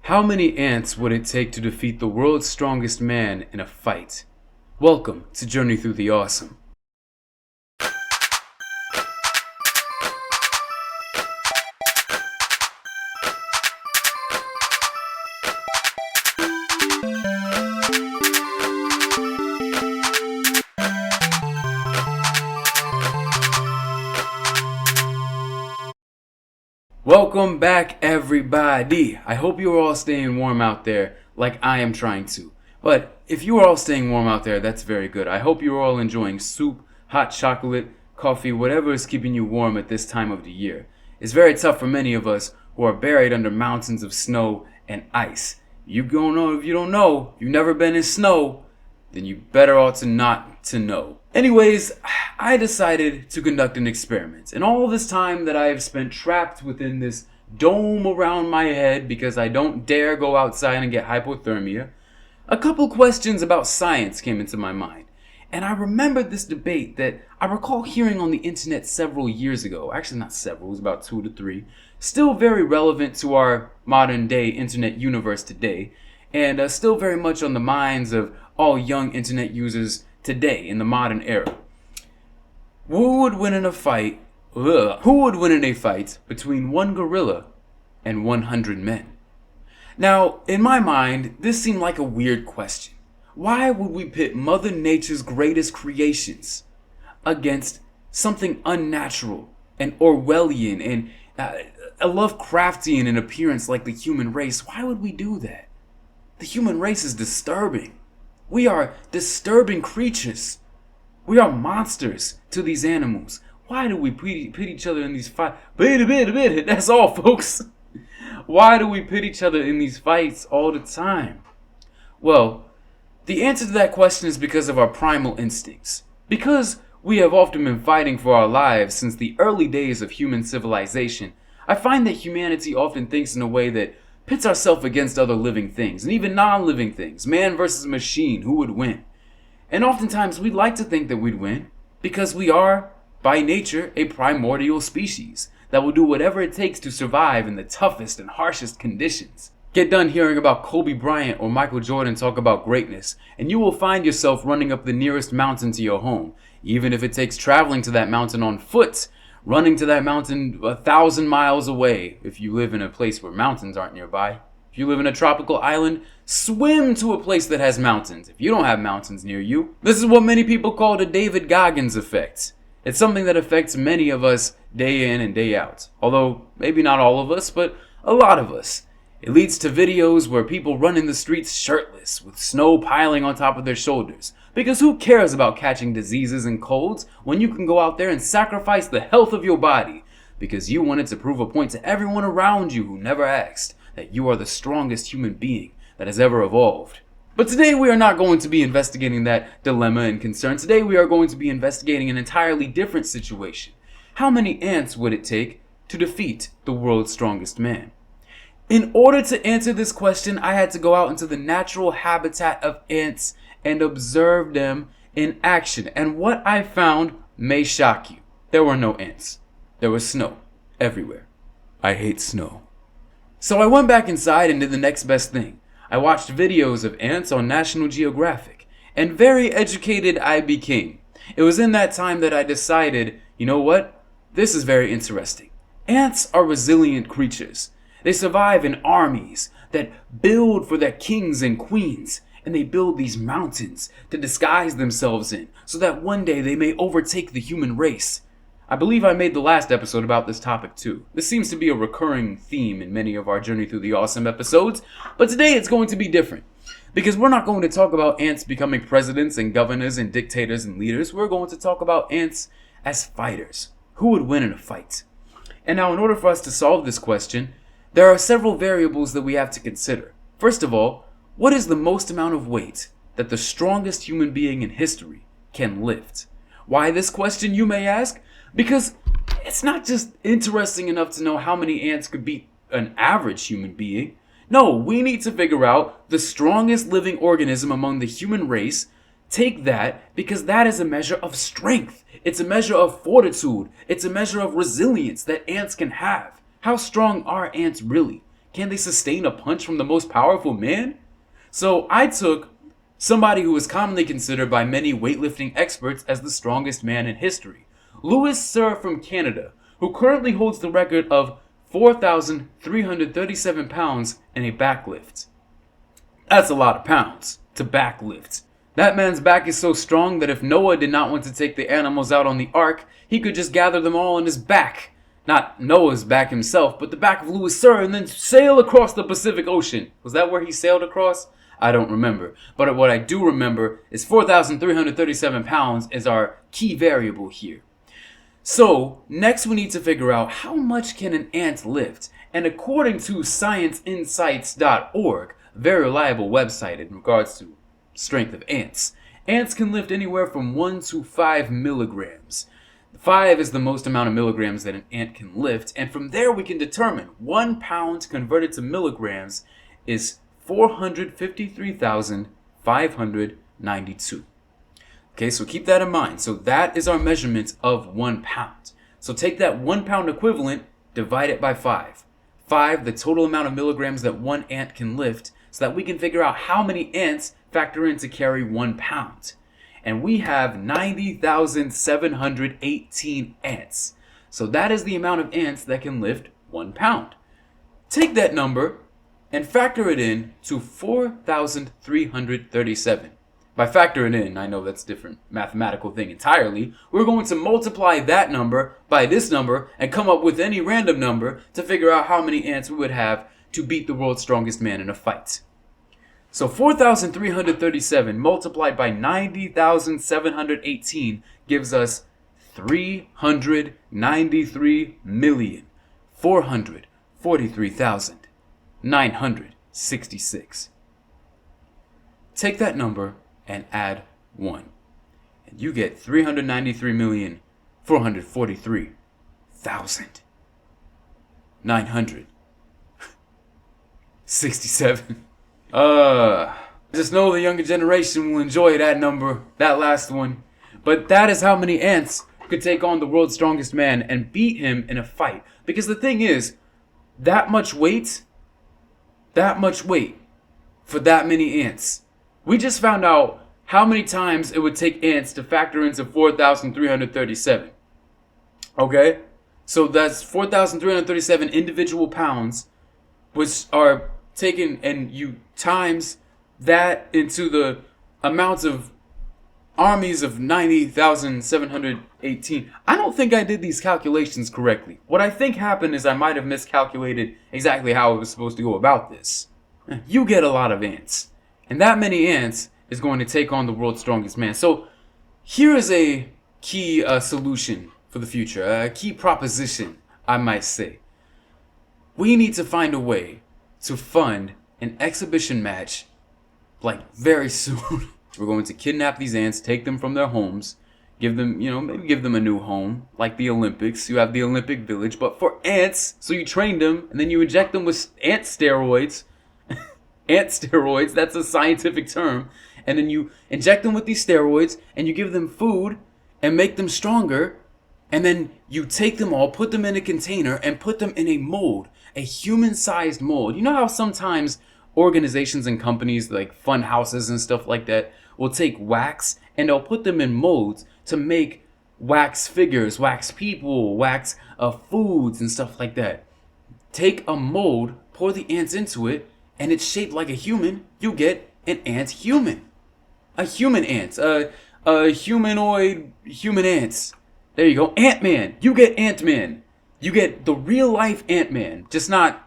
How many ants would it take to defeat the world's strongest man in a fight? Welcome to Journey Through the Awesome. Welcome back, everybody. I hope you are all staying warm out there like I am trying to. But if you are all staying warm out there, that's very good. I hope you are all enjoying soup, hot chocolate, coffee, whatever is keeping you warm at this time of the year. It's very tough for many of us who are buried under mountains of snow and ice. If you don't know, you've never been in snow, then you better ought to not to know. Anyways, I decided to conduct an experiment. And all this time that I have spent trapped within this dome around my head because I don't dare go outside and get hypothermia, a couple questions about science came into my mind. And I remembered this debate that I recall hearing on the internet several years ago. Actually, not several, it was about 2 to 3. Still very relevant to our modern day internet universe today. And still very much on the minds of all young internet users today in the modern era. Who would win in a fight between one gorilla and 100 men? Now, in my mind, this seemed like a weird question. Why would we pit Mother Nature's greatest creations against something unnatural and Orwellian and Lovecraftian in appearance like the human race? Why would we do that? The human race is disturbing. We are disturbing creatures. We are monsters to these animals. Why do we pit each other in these fights? That's all, folks. Why do we pit each other in these fights all the time? Well, the answer to that question is because of our primal instincts. Because we have often been fighting for our lives since the early days of human civilization, I find that humanity often thinks in a way that pits ourselves against other living things, and even non-living things. Man versus machine, who would win? And oftentimes we'd like to think that we'd win, because we are, by nature, a primordial species that will do whatever it takes to survive in the toughest and harshest conditions. Get done hearing about Kobe Bryant or Michael Jordan talk about greatness, and you will find yourself running up the nearest mountain to your home, even if it takes traveling to that mountain on foot, running to that mountain 1,000 miles away if you live in a place where mountains aren't nearby. If you live in a tropical island, swim to a place that has mountains if you don't have mountains near you. This is what many people call the David Goggins effect. It's something that affects many of us day in and day out. Although, maybe not all of us, but a lot of us. It leads to videos where people run in the streets shirtless, with snow piling on top of their shoulders. Because who cares about catching diseases and colds when you can go out there and sacrifice the health of your body? Because you wanted to prove a point to everyone around you who never asked that you are the strongest human being that has ever evolved. But today we are not going to be investigating that dilemma and concern. Today we are going to be investigating an entirely different situation. How many ants would it take to defeat the world's strongest man? In order to answer this question, I had to go out into the natural habitat of ants and observe them in action. And what I found may shock you. There were no ants. There was snow everywhere. I hate snow. So I went back inside and did the next best thing. I watched videos of ants on National Geographic, and very educated I became. It was in that time that I decided, you know what? This is very interesting. Ants are resilient creatures. They survive in armies that build for their kings and queens, and they build these mountains to disguise themselves in, so that one day they may overtake the human race. I believe I made the last episode about this topic too. This seems to be a recurring theme in many of our Journey Through the Awesome episodes, but today it's going to be different. Because we're not going to talk about ants becoming presidents and governors and dictators and leaders. We're going to talk about ants as fighters. Who would win in a fight? And now, in order for us to solve this question, there are several variables that we have to consider. First of all, what is the most amount of weight that the strongest human being in history can lift? Why this question, you may ask? Because it's not just interesting enough to know how many ants could beat an average human being. No, we need to figure out the strongest living organism among the human race. Take that because that is a measure of strength. It's a measure of fortitude. It's a measure of resilience that ants can have. How strong are ants really? Can they sustain a punch from the most powerful man? So I took somebody who is commonly considered by many weightlifting experts as the strongest man in history, Louis Cyr from Canada, who currently holds the record of 4,337 pounds in a backlift. That's a lot of pounds to backlift. That man's back is so strong that if Noah did not want to take the animals out on the ark, he could just gather them all on his back. Not Noah's back himself, but the back of Louis Cyr, and then sail across the Pacific Ocean. Was that where he sailed across? I don't remember. But what I do remember is 4,337 pounds is our key variable here. So, next we need to figure out how much can an ant lift. And according to scienceinsights.org, a very reliable website in regards to strength of ants, ants can lift anywhere from 1 to 5 milligrams. 5 is the most amount of milligrams that an ant can lift, and from there we can determine 1 pound converted to milligrams is 453,592. Okay, so keep that in mind. So that is our measurement of 1 pound. So take that 1 pound equivalent, divide it by 5. 5, the total amount of milligrams that 1 ant can lift, so that we can figure out how many ants factor in to carry 1 pound. And we have 90,718 ants. So that is the amount of ants that can lift 1 pound. Take that number and factor it in to 4,337. By factoring in, I know that's a different mathematical thing entirely, we're going to multiply that number by this number and come up with any random number to figure out how many ants we would have to beat the world's strongest man in a fight. So 4,337 multiplied by 90,718 gives us 393,443,966. Take that number and add 1, and you get 393,443,967. Just know the younger generation will enjoy that number, that last one. But that is how many ants could take on the world's strongest man and beat him in a fight. Because the thing is, that much weight for that many ants. We just found out how many times it would take ants to factor into 4,337. Okay? So that's 4,337 individual pounds, which are taken, and you times that into the amounts of armies of 90,718. I don't think I did these calculations correctly. What I think happened is I might have miscalculated exactly how I was supposed to go about this. You get a lot of ants, and that many ants is going to take on the world's strongest man. So here is a key solution for the future, a key proposition, I might say. We need to find a way to fund an exhibition match, like, very soon. We're going to kidnap these ants, take them from their homes, give them, maybe give them a new home, like the Olympics. You have the Olympic Village, but for ants. So you train them, and then you inject them with ant steroids. Ant steroids, that's a scientific term. And then you inject them with these steroids, and you give them food, and make them stronger. And then you take them all, put them in a container, and put them in a mold, a human-sized mold. You know how sometimes organizations and companies like fun houses and stuff like that will take wax and they'll put them in molds to make wax figures, wax people, wax foods and stuff like that. Take a mold, pour the ants into it, and it's shaped like a human. You get an ant human. A human ant. A humanoid human ants. There you go. Ant-Man. You get Ant-Man. You get the real life Ant-Man. Just not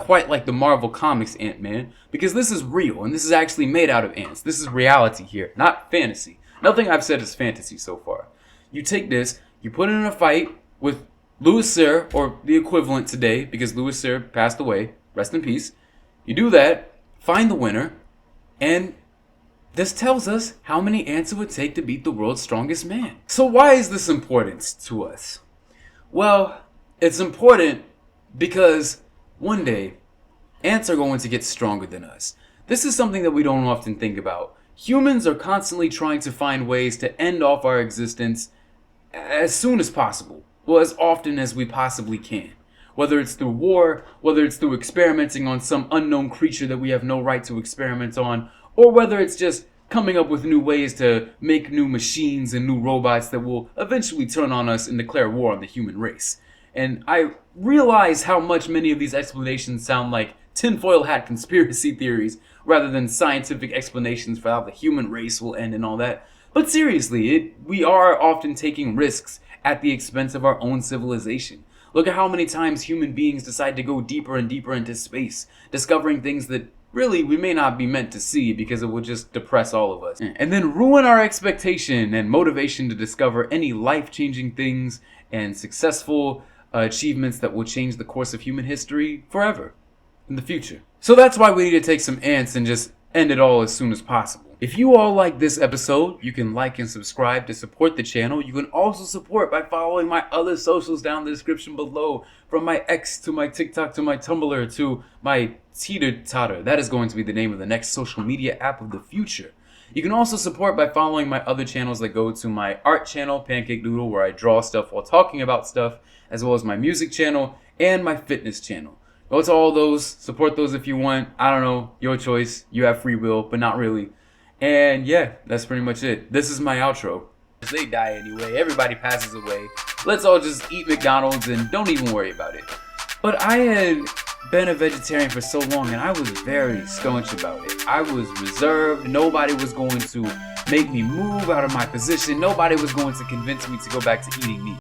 quite like the Marvel Comics Ant-Man, because this is real, and this is actually made out of ants. This is reality here, not fantasy. Nothing I've said is fantasy so far. You take this, you put it in a fight with Louis Cyr, or the equivalent today, because Louis Cyr passed away, rest in peace. You do that, find the winner, and this tells us how many ants it would take to beat the world's strongest man. So why is this important to us? Well, it's important because one day, ants are going to get stronger than us. This is something that we don't often think about. Humans are constantly trying to find ways to end off our existence as soon as possible. Well, as often as we possibly can. Whether it's through war, whether it's through experimenting on some unknown creature that we have no right to experiment on, or whether it's just coming up with new ways to make new machines and new robots that will eventually turn on us and declare war on the human race. And I realize how much many of these explanations sound like tinfoil hat conspiracy theories rather than scientific explanations for how the human race will end and all that. But seriously, we are often taking risks at the expense of our own civilization. Look at how many times human beings decide to go deeper and deeper into space, discovering things that really we may not be meant to see because it will just depress all of us. And then ruin our expectation and motivation to discover any life-changing things and successful achievements that will change the course of human history forever in the future. So that's why we need to take some ants and just end it all as soon as possible. If you all like this episode, you can like and subscribe to support the channel. You can also support by following my other socials down in the description below. From my X to my TikTok to my Tumblr to my Teeter-Totter. That is going to be the name of the next social media app of the future. You can also support by following my other channels that go to my art channel, Pancake Doodle, where I draw stuff while talking about stuff, as well as my music channel and my fitness channel. Go to all those, support those if you want. I don't know, your choice. You have free will, but not really. And yeah, that's pretty much it. This is my outro. They die anyway, everybody passes away. Let's all just eat McDonald's and don't even worry about it. But I had been a vegetarian for so long and I was very staunch about it. I was reserved. Nobody was going to make me move out of my position. Nobody was going to convince me to go back to eating meat.